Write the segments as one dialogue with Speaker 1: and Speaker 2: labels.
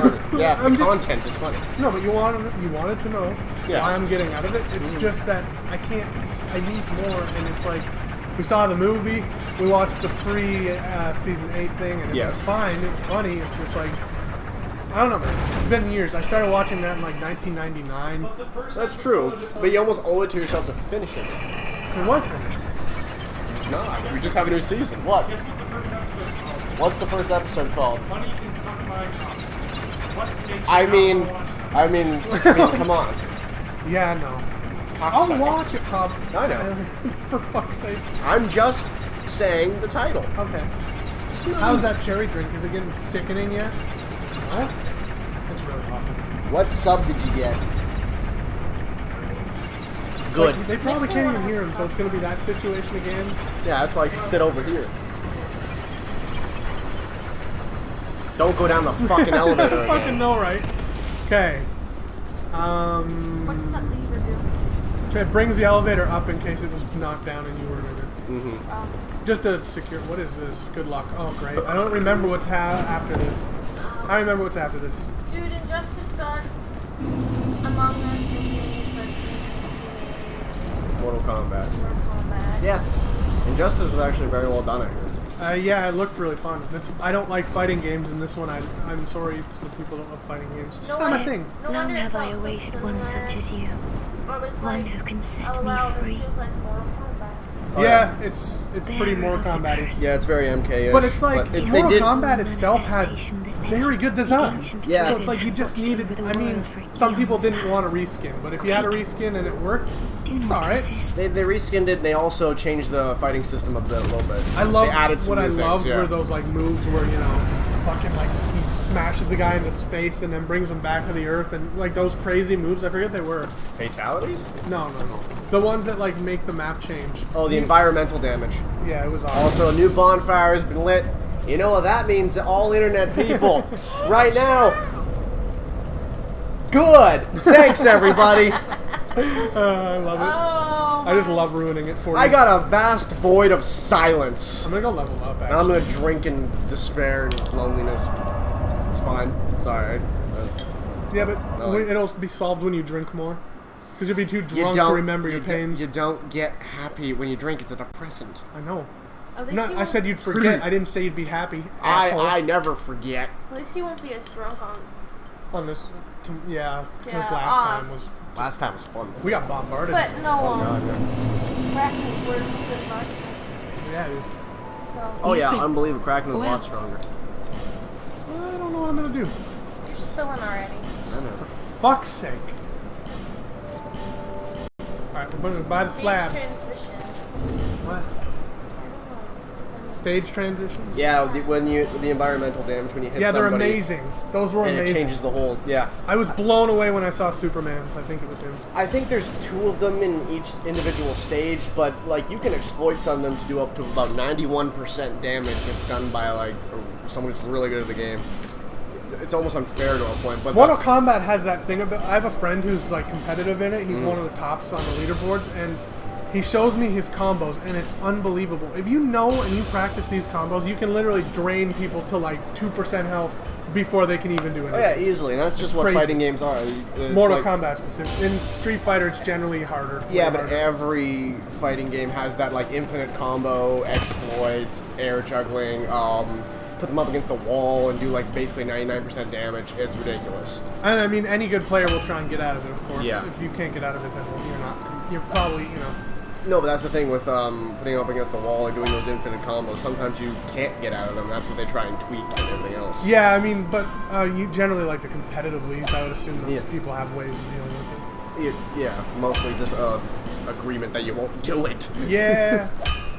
Speaker 1: funny. Yeah,
Speaker 2: I'm
Speaker 1: the
Speaker 2: just-
Speaker 1: content is funny.
Speaker 2: No, but you wanted to know
Speaker 1: Yeah.
Speaker 2: why I'm getting out of it. It's just that I can't. I need more, and it's like we saw the movie, we watched the pre-season 8 thing, and it was fine. It was funny. It's just like I don't know, man. It's been years. I started watching that in like 1999.
Speaker 1: That's true, but you almost owe it to yourself to finish it.
Speaker 2: It was finished.
Speaker 1: It's not. We just have a new season. What?
Speaker 3: Guess what the first episode's called?
Speaker 1: What's the first episode called?
Speaker 3: Money Can Suck My Cock. What makes you
Speaker 1: I
Speaker 3: not
Speaker 1: mean,
Speaker 3: watch that?
Speaker 1: come on.
Speaker 2: Yeah, no.
Speaker 1: It's
Speaker 2: I'll
Speaker 1: cocksucking.
Speaker 2: watch it probably.
Speaker 1: I know.
Speaker 2: For fuck's sake.
Speaker 1: I'm just saying the title.
Speaker 2: Okay. How's that cherry drink? Is it getting sickening yet? No? It's really awful.
Speaker 1: What sub did you get? Good.
Speaker 2: Like, they probably can't even hear him, so it's going to be that situation again.
Speaker 1: Yeah, that's why I can sit over here. Don't go down the fucking elevator
Speaker 2: I fucking
Speaker 1: again.
Speaker 2: know, right? Okay.
Speaker 4: What does that lever do?
Speaker 2: It brings the elevator up in case it was knocked down and you were in it.
Speaker 1: Mm-hmm.
Speaker 2: Just to secure. What is this? Good luck. Oh, great. I don't remember what's after this. I remember what's after this.
Speaker 4: Dude, Injustice got Among Us
Speaker 1: Mortal Kombat.
Speaker 4: Mortal Kombat.
Speaker 1: Yeah. Injustice was actually very well done, I heard.
Speaker 2: Yeah, it looked really fun. I don't like fighting games in this one. I'm sorry to the people that love fighting games. It's just not my thing.
Speaker 4: No
Speaker 5: Long
Speaker 4: wonder
Speaker 5: have
Speaker 4: it's
Speaker 5: I
Speaker 4: not
Speaker 5: awaited
Speaker 4: so
Speaker 5: one
Speaker 4: similar.
Speaker 5: such as you,
Speaker 4: Or it's
Speaker 5: one
Speaker 4: like,
Speaker 5: who can set
Speaker 4: oh,
Speaker 5: me
Speaker 4: wow,
Speaker 5: free.
Speaker 4: It feels like Mortal Kombat.
Speaker 1: Oh,
Speaker 2: Yeah, it's pretty
Speaker 5: Bearer
Speaker 2: Mortal
Speaker 5: of the
Speaker 2: Kombat-y.
Speaker 5: curse.
Speaker 1: Yeah, it's very MK-ish.
Speaker 2: But it's like
Speaker 1: they
Speaker 2: Mortal
Speaker 1: did,
Speaker 2: Kombat itself had
Speaker 5: Manifestation that led
Speaker 2: very good
Speaker 5: the
Speaker 2: design.
Speaker 5: ancient
Speaker 1: Yeah.
Speaker 2: So it's like you
Speaker 5: dragon
Speaker 2: just
Speaker 5: has watched
Speaker 2: needed.
Speaker 5: over the
Speaker 2: I mean,
Speaker 5: world for
Speaker 2: some people
Speaker 5: eons
Speaker 2: didn't
Speaker 5: now.
Speaker 2: want a reskin, but if you had a reskin and it worked,
Speaker 5: Do
Speaker 2: it's
Speaker 5: not
Speaker 2: alright.
Speaker 5: resist.
Speaker 1: They reskinned it. They also changed the fighting system a little bit.
Speaker 2: I love
Speaker 1: They added some
Speaker 2: what I
Speaker 1: new things,
Speaker 2: loved
Speaker 1: yeah.
Speaker 2: were those like moves where fucking like he smashes the guy into space and then brings him back to the earth and like those crazy moves. I forget they were.
Speaker 1: Fatalities?
Speaker 2: No. The ones that like make the map change.
Speaker 1: Oh, the environmental damage.
Speaker 2: Yeah, it was awesome.
Speaker 1: Also, a new bonfire has been lit. You know what that means to all internet people right now? Good. Thanks, everybody.
Speaker 2: I love it.
Speaker 4: Oh,
Speaker 2: I just love ruining it for you.
Speaker 1: I got a vast void of silence.
Speaker 2: I'm gonna go level up.
Speaker 1: And I'm
Speaker 2: Actually.
Speaker 1: gonna drink in despair and loneliness. It's fine. It's alright.
Speaker 2: Yeah, but
Speaker 1: No.
Speaker 2: it'll be solved when you drink more. Because you'll be too drunk to remember your pain.
Speaker 1: You don't get happy when you drink. It's a depressant.
Speaker 2: I know.
Speaker 4: At least
Speaker 2: No,
Speaker 4: you
Speaker 2: I
Speaker 4: won't-
Speaker 2: said you'd forget. I didn't say you'd be happy.
Speaker 1: I
Speaker 2: Asshole.
Speaker 1: never forget.
Speaker 4: At least you won't be as drunk on.
Speaker 2: this. Yeah, because
Speaker 4: Yeah,
Speaker 2: last time was.
Speaker 1: Last time was fun.
Speaker 2: We got bombarded.
Speaker 4: But no,
Speaker 1: Oh god, yeah.
Speaker 4: Kraken works good luck.
Speaker 2: Yeah, it is.
Speaker 4: So.
Speaker 1: Oh yeah,
Speaker 5: been-
Speaker 1: unbelievable. Kraken was a
Speaker 5: well-
Speaker 1: lot stronger.
Speaker 2: I don't know what I'm gonna do.
Speaker 4: You're spilling already.
Speaker 1: I know.
Speaker 2: For fuck's sake. Alright, we're gonna buy the slab.
Speaker 4: Stage transition.
Speaker 2: What?
Speaker 4: I don't know.
Speaker 2: Stage transitions?
Speaker 1: Yeah, the environmental damage when you hit
Speaker 2: Yeah, they're
Speaker 1: somebody.
Speaker 2: amazing. Those were
Speaker 1: And it
Speaker 2: amazing.
Speaker 1: changes the whole. Yeah,
Speaker 2: I was blown away when I saw Superman's. I think it was him.
Speaker 1: I think there's 2 of them in each individual stage, but like you can exploit some of them to do up to about 91% damage if done by like someone who's really good at the game. It's almost unfair to a point, but
Speaker 2: Mortal
Speaker 1: that's-
Speaker 2: Kombat has that thing about. I have a friend who's like competitive in it. He's one of the tops on the leaderboards, and he shows me his combos, and it's unbelievable. If you know and you practice these combos, you can literally drain people to like 2% health before they can even do
Speaker 1: Oh yeah,
Speaker 2: anything.
Speaker 1: easily, and that's just what
Speaker 2: crazy.
Speaker 1: fighting games are. It's
Speaker 2: Mortal
Speaker 1: like-
Speaker 2: Kombat specific. In Street Fighter, it's generally harder.
Speaker 1: Yeah,
Speaker 2: way
Speaker 1: but
Speaker 2: harder.
Speaker 1: every fighting game has that like infinite combo, exploits, air juggling, put them up against the wall and do like basically 99% damage. It's ridiculous.
Speaker 2: And I mean, any good player will try and get out of it, of course.
Speaker 1: Yeah.
Speaker 2: If you can't get out of it, then you're not. You're probably,
Speaker 1: No, but that's the thing with putting them up against the wall and doing those infinite combos. Sometimes you can't get out of them. That's what they try and tweak and everything else.
Speaker 2: Yeah, I mean, but you generally like the competitive leagues. I would assume those
Speaker 1: Yeah.
Speaker 2: people have ways of dealing with
Speaker 1: Yeah, mostly just agreement that you won't do it.
Speaker 2: it. Yeah.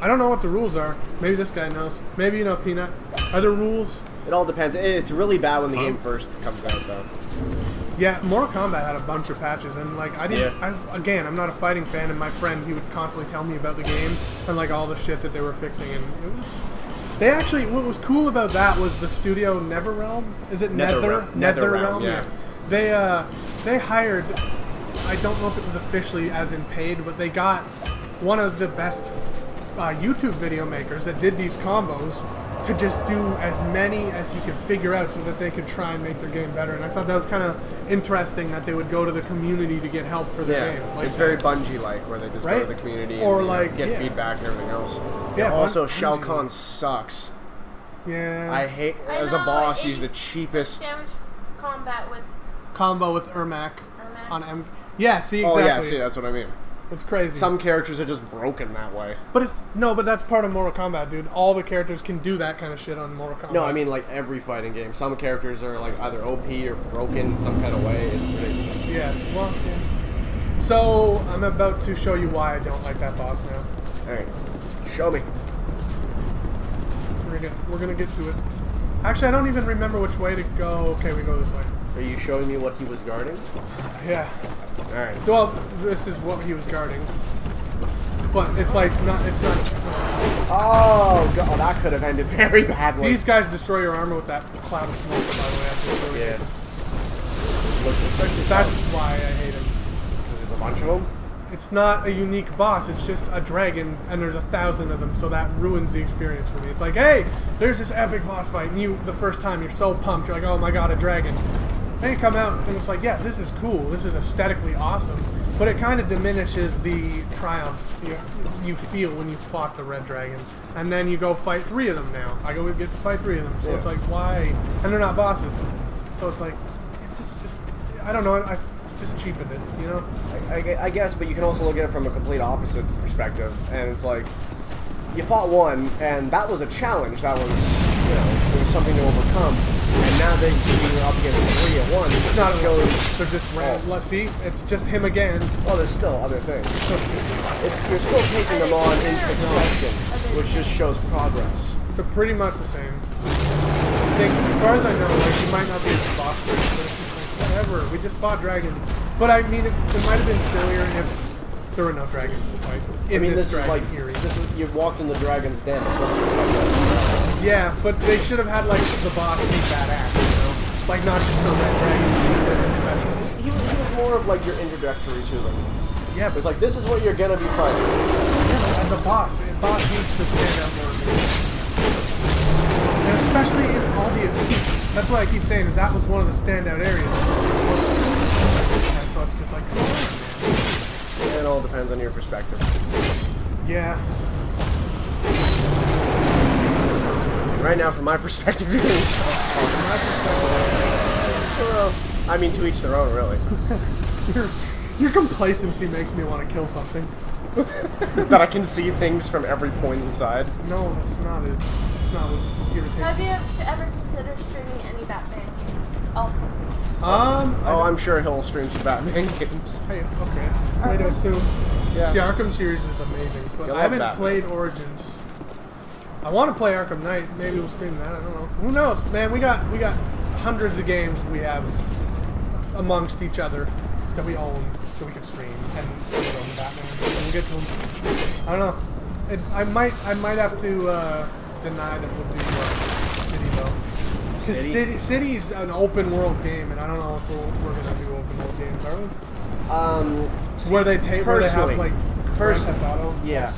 Speaker 2: I don't know what the rules are. Maybe this guy knows. Maybe you know, Peanut. Are there rules?
Speaker 1: It all depends. It's really bad when the game first comes out, though.
Speaker 2: Yeah, Mortal Kombat had a bunch of patches, and like I didn't.
Speaker 1: Yeah.
Speaker 2: Again, I'm not a fighting fan, and my friend he would constantly tell me about the game and like all the shit that they were fixing, and it was. They actually, what was cool about that was the studio NetherRealm. Is it
Speaker 1: NetherRealm. NetherRealm, yeah.
Speaker 2: They hired. I don't know if it was officially as in paid, but they got one of the best YouTube video makers that did these combos to just do as many as he could figure out so that they could try and make their game better. And I thought that was kind of interesting that they would go to the community to get help for their game. Like
Speaker 1: it's very Bungie-like, where they just go to the community
Speaker 2: or
Speaker 1: and
Speaker 2: like,
Speaker 1: get feedback and everything else.
Speaker 2: Yeah,
Speaker 1: also,
Speaker 2: Bungie.
Speaker 1: Shao Kahn sucks.
Speaker 2: Yeah.
Speaker 1: I hate, as a boss, he's the cheapest.
Speaker 4: Damage combat with
Speaker 2: Combo with Ermac on M. Yeah, see, exactly.
Speaker 1: Oh, yeah, see, that's what I mean.
Speaker 2: It's crazy.
Speaker 1: Some characters are just broken that way.
Speaker 2: But but that's part of Mortal Kombat, dude. All the characters can do that kind of shit on Mortal Kombat.
Speaker 1: No, I mean like every fighting game. Some characters are like either OP or broken in some kind of way. It's ridiculous.
Speaker 2: Yeah, well, yeah. So, I'm about to show you why I don't like that boss now.
Speaker 1: Alright, show me.
Speaker 2: We're gonna get to it. Actually, I don't even remember which way to go. Okay, we go this way.
Speaker 1: Are you showing me what he was guarding?
Speaker 2: Yeah.
Speaker 1: Alright.
Speaker 2: Well, this is what he was guarding. But it's like, it's not.
Speaker 1: Oh, God, oh, that could have ended very badly.
Speaker 2: These guys destroy your armor with that cloud of smoke, by the way.
Speaker 1: Yeah. Look, especially
Speaker 2: That's why I hate him.
Speaker 1: because there's a bunch of them.
Speaker 2: It's not a unique boss, it's just a dragon, and there's 1,000 of them, so that ruins the experience for me. It's like, hey, there's this epic boss fight, and you, the first time, you're so pumped, you're like, oh my god, a dragon. Then you come out, and it's like, yeah, this is cool, this is aesthetically awesome, but it kind of diminishes the triumph you feel when you fought the red dragon. And then you go fight 3 of them now. I go get to fight 3 of them, so it's like, why? And they're not bosses. So it's like, it's just, I don't know, I just cheapened it, you know?
Speaker 1: I guess, but you can also look at it from a complete opposite perspective, and it's like, you fought one, and that was a challenge, that was, it was something to overcome, and now that you're up against 3 at once,
Speaker 2: It's not
Speaker 1: shows,
Speaker 2: they're just random. Let's see, it's just him again.
Speaker 1: oh, there's still other things.
Speaker 2: So stupid.
Speaker 1: You're still taking them on in succession, which just shows progress.
Speaker 2: They're pretty much the same. I think, as far as I know, like, you might not be a boss fight, but it's just like, whatever, we just fought dragons. But I mean, it might have been sillier if there were no dragons to fight.
Speaker 1: I mean, this is
Speaker 2: dragon
Speaker 1: like,
Speaker 2: series.
Speaker 1: you walked in the dragon's den.
Speaker 2: Yeah, but they should have had, like, the boss be badass, you know? Like, not just a red dragon, special.
Speaker 1: He was more of like your introductory to them.
Speaker 2: Yeah,
Speaker 1: It's
Speaker 2: but
Speaker 1: like, this is what you're gonna be fighting.
Speaker 2: as a boss needs to stand out more. And especially in Aldia's Keep. That's what I keep saying, is that was one of the standout areas. And so it's just like, come on, man.
Speaker 1: It all depends on your perspective.
Speaker 2: Yeah.
Speaker 1: Right now, from my perspective, you're gonna stop talking. Well, I mean, to each their own, really.
Speaker 2: Your complacency makes me want to kill something.
Speaker 1: That I can see things from every point inside.
Speaker 2: No, that's not it. It's not what irritates
Speaker 4: Have
Speaker 2: me.
Speaker 4: you ever considered streaming any Batman games? Oh.
Speaker 1: I'm sure he'll stream some Batman games.
Speaker 2: Hey, okay. Way to assume.
Speaker 1: Yeah.
Speaker 2: The Arkham series is amazing, but
Speaker 1: You'll
Speaker 2: I
Speaker 1: love
Speaker 2: haven't
Speaker 1: Batman.
Speaker 2: played Origins. I want to play Arkham Knight. Maybe we'll stream that. I don't know. Who knows, man? We got hundreds of games we have amongst each other that we own that we could stream and stream on the Batman. And we'll get to them. I don't know. I might have to deny that we'll do City though. Because City's an open world game, and I don't know if we're gonna do open world games, are we? Where they have like Grand Theft Auto.
Speaker 1: Yeah.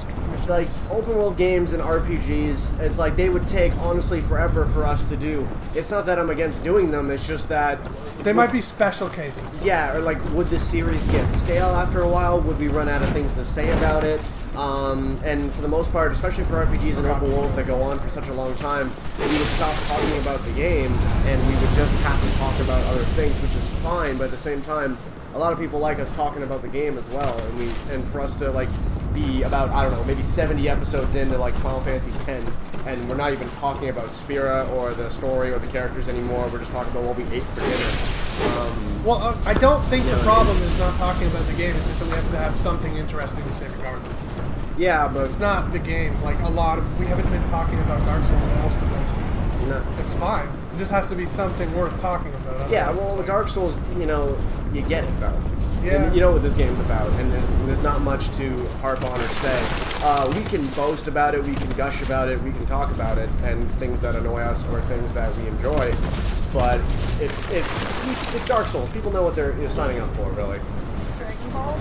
Speaker 1: Like open world games and RPGs, it's like they would take honestly forever for us to do. It's not that I'm against doing them, it's just that
Speaker 2: They might be special cases.
Speaker 1: yeah, or like would the series get stale after a while? Would we run out of things to say about it? And for the most part, especially for RPGs and open worlds that go on for such a long time, we would stop talking about the game and we would just have to talk about other things, which is fine, but at the same time, a lot of people like us talking about the game as well, and for us to like be about, I don't know, maybe 70 episodes into like Final Fantasy X, and we're not even talking about Spira or the story or the characters anymore. We're just talking about what we ate for dinner.
Speaker 2: Well, I don't think the problem is not talking about the game. It's just that we have to have something interesting to say regardless.
Speaker 1: Yeah, but
Speaker 2: It's not the game. Like we haven't been talking about Dark Souls most of those.
Speaker 1: no.
Speaker 2: It's fine. It just has to be something worth talking about.
Speaker 1: Yeah,
Speaker 2: Otherwise,
Speaker 1: well,
Speaker 2: it's
Speaker 1: with
Speaker 2: like-
Speaker 1: Dark Souls, you get it though.
Speaker 2: Yeah.
Speaker 1: And you know what this game's about, and there's not much to harp on or say. We can boast about it, we can gush about it, we can talk about it, and things that annoy us or things that we enjoy. But it's Dark Souls. People know what they're signing up for, really.
Speaker 4: Dragon Ball?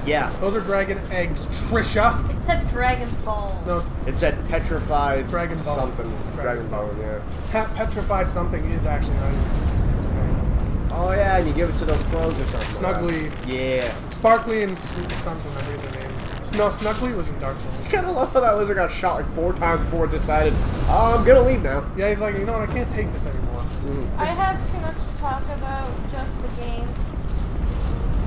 Speaker 1: Yeah.
Speaker 2: Those are dragon eggs, Trisha.
Speaker 4: It said Dragon Ball.
Speaker 2: No,
Speaker 1: It said petrified
Speaker 2: Dragon Bone.
Speaker 1: something. Dragon Bone, yeah.
Speaker 2: petrified something is actually not even the same.
Speaker 1: Oh yeah, and you give it to those crows or something.
Speaker 2: Snuggly.
Speaker 1: Yeah.
Speaker 2: Sparkly and something, I believe their name. No, Snuggly was in Dark Souls.
Speaker 1: I kind of love how that lizard got shot like 4 times before it decided, I'm gonna leave now.
Speaker 2: Yeah, he's like, you know what, I can't take this anymore.
Speaker 4: I have too much to talk about just the game.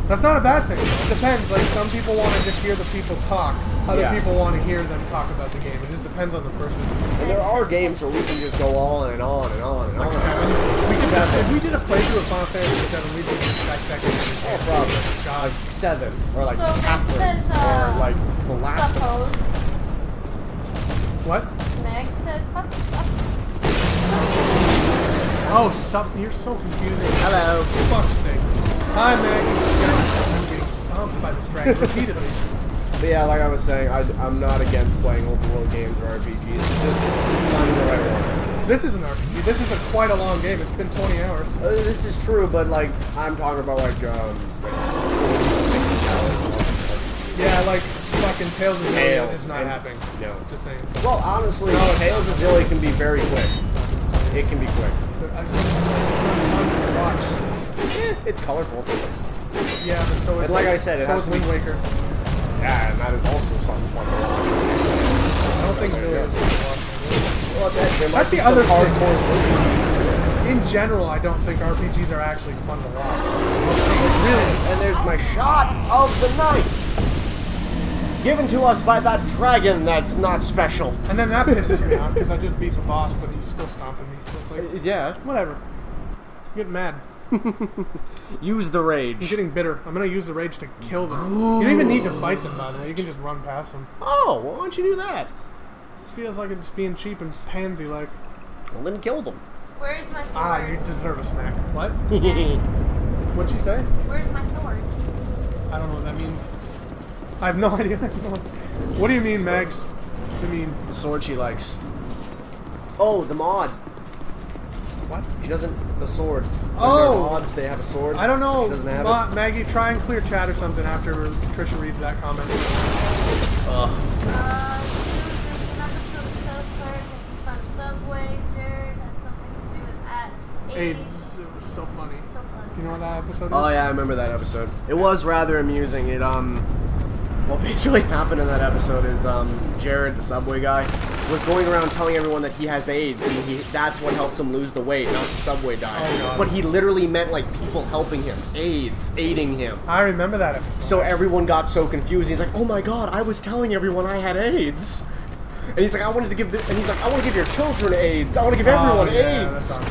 Speaker 2: That's not a bad thing. It depends. Like, some people want to just hear the people talk. Other
Speaker 1: Yeah.
Speaker 2: people want to hear them talk about the game. It just depends on the person.
Speaker 1: And there are games where we can just go on and on and on and on.
Speaker 2: Like 7. We could,
Speaker 1: Seven.
Speaker 2: If we did a playthrough of Final Fantasy 7, we'd be just dissecting everything.
Speaker 1: Oh, probably.
Speaker 2: God.
Speaker 1: 7. Or like
Speaker 4: So Meg
Speaker 1: Catherine.
Speaker 4: says,
Speaker 1: or like The Last of
Speaker 4: suppose.
Speaker 1: Us.
Speaker 2: What?
Speaker 4: Meg says,
Speaker 2: Oh, you're so confusing.
Speaker 1: Hello.
Speaker 2: For fuck's sake. Hi, Maggie. I'm getting stomped by this dragon repeatedly.
Speaker 1: But yeah, like I was saying, I'm not against playing open world games or RPGs. It's just finding the right one.
Speaker 2: This is an RPG. This is quite a long game. It's been 20 hours.
Speaker 1: This is true, but like I'm talking about like 40 to 60 hours.
Speaker 2: Yeah, like fucking Tales of Zillia
Speaker 1: Tales
Speaker 2: is not
Speaker 1: and-
Speaker 2: happening.
Speaker 1: No.
Speaker 2: Just saying.
Speaker 1: Well, honestly,
Speaker 2: No, it's
Speaker 1: Tales of
Speaker 2: not.
Speaker 1: Zillia can be very quick. It can be quick.
Speaker 2: It's not fun to watch.
Speaker 1: It's colorful.
Speaker 2: Yeah, but so is
Speaker 1: And like I said, it
Speaker 2: so
Speaker 1: has
Speaker 2: is
Speaker 1: to be-
Speaker 2: Wind Waker.
Speaker 1: Yeah, and that is also something fun to watch.
Speaker 2: I don't think Zillia is fun to watch.
Speaker 1: Well, there might
Speaker 2: That's
Speaker 1: be
Speaker 2: the
Speaker 1: some
Speaker 2: other
Speaker 1: hardcore Zillia.
Speaker 2: In general, I don't think RPGs are actually fun to watch. Really?
Speaker 1: And there's my shot of the night. Given to us by that dragon that's not special.
Speaker 2: And then that pisses me off because I just beat the boss, but he's still stomping me. So it's like,
Speaker 1: Yeah.
Speaker 2: whatever. I'm getting mad.
Speaker 1: Use the
Speaker 2: I'm
Speaker 1: rage.
Speaker 2: getting bitter. I'm gonna use the rage to kill them. You don't even need to fight them, by the way. You can just run past them.
Speaker 1: Oh, well, why don't you do that?
Speaker 2: Feels like it's being cheap and pansy-like.
Speaker 1: Well, then kill them.
Speaker 4: Where's my sword?
Speaker 2: Ah, you deserve a smack. What? What'd she say?
Speaker 4: Where's my sword?
Speaker 2: I don't know what that means. I have no idea. What do you mean, Mags? What do you mean?
Speaker 1: The sword she likes. Oh, the mod.
Speaker 2: What?
Speaker 1: She doesn't. The sword. When
Speaker 2: Oh!
Speaker 1: they're mods, they have a sword.
Speaker 2: I don't know.
Speaker 1: She doesn't have it.
Speaker 2: Maggie, try and clear chat or something after Trisha reads that comment.
Speaker 1: Ugh.
Speaker 4: An episode of South Park making fun of Subway. Jared has something to do with at
Speaker 2: AIDS. It was so funny.
Speaker 4: So funny.
Speaker 2: You know what that episode is?
Speaker 1: Oh yeah, I remember that episode. It was rather amusing. What basically happened in that episode is Jared, the Subway guy, was going around telling everyone that he has AIDS, and that's what helped him lose the weight, not the Subway diet.
Speaker 2: Oh, God.
Speaker 1: But he literally meant like people helping him, aiding him.
Speaker 2: I remember that episode.
Speaker 1: So everyone got so confused. He's like, "Oh my God, I was telling everyone I had AIDS." And he's like, I want to give your children AIDS. I want to give everyone
Speaker 2: yeah,
Speaker 1: AIDS.
Speaker 2: that's on